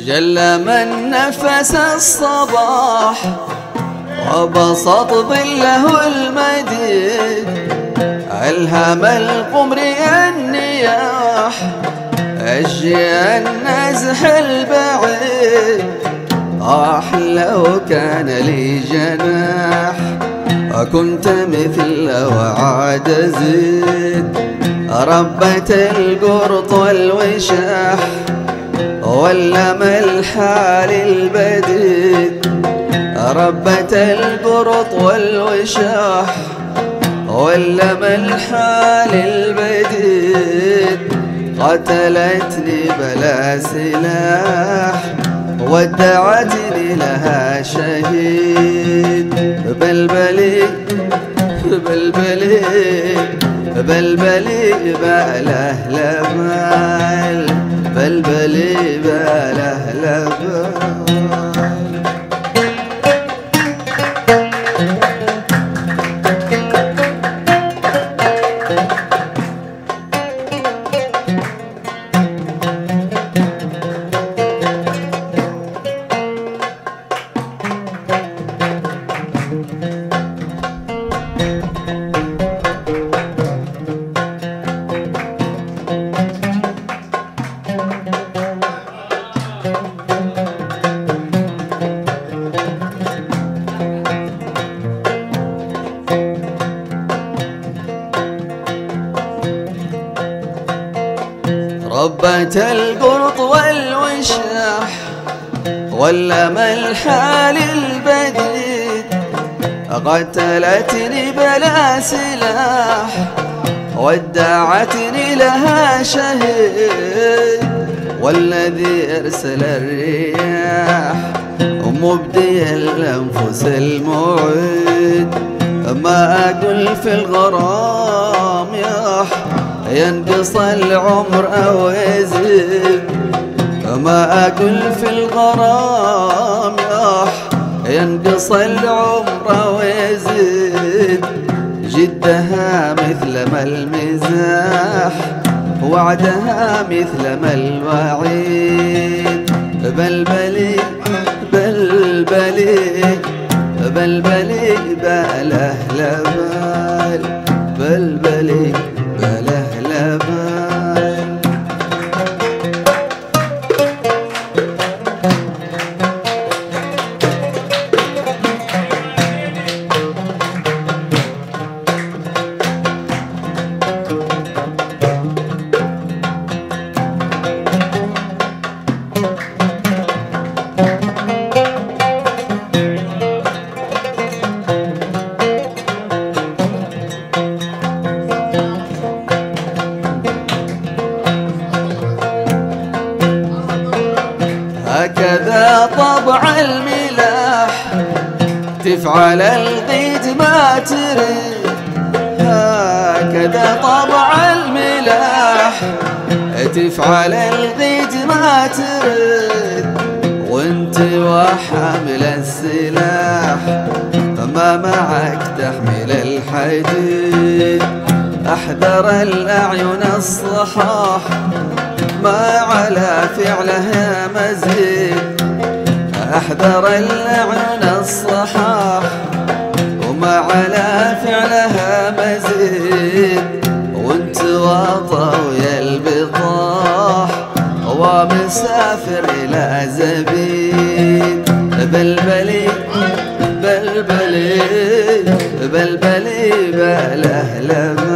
جل من نفس الصباح وبسط ظله المديد، ألهم القمر النياح أجي النزح البعيد. لو كان لي جناح كنت مثل وعاد زيد، ربة القرط والوشاح ولم الحال البديد، ربة القرط والوشاح ولم الحال البديد. قتلتني بلا سلاح ودعتني لها شهيد. بلبلي بلبلي بلبلي باله لبال، بلبلي باله لبال. ربة القرط والوشاح ولم الحال البديد، قتلتني بلا سلاح ودعتني لها شهيد. والذي أرسل الرياح مبدي الأنفس المعيد، ما أقول في الغرام ينقص العمر أو يزيد، ما أقول في الغرام ينقص العمر أو يزيد. جدها مثل ما المزاح وعدها مثل ما الوعيد. بلبلي بلبلي بلبلي باله لبال، بلبلي باله لبال. هكذا طبع الملاح تفعل القيد ما تريد، هكذا طبع الملاح تفعل القيد ما تريد. وانت وحامل السلاح ما معك تحمل الحديد. احذر الأعين الصحاح ما على فعلها مزيد، احذر الأعين الصحاح وما على فعلها مزيد. وانت وطاوية البطاح ومسافر إلى زبيد. بلبلي بلبلي بلبلي باله لبال.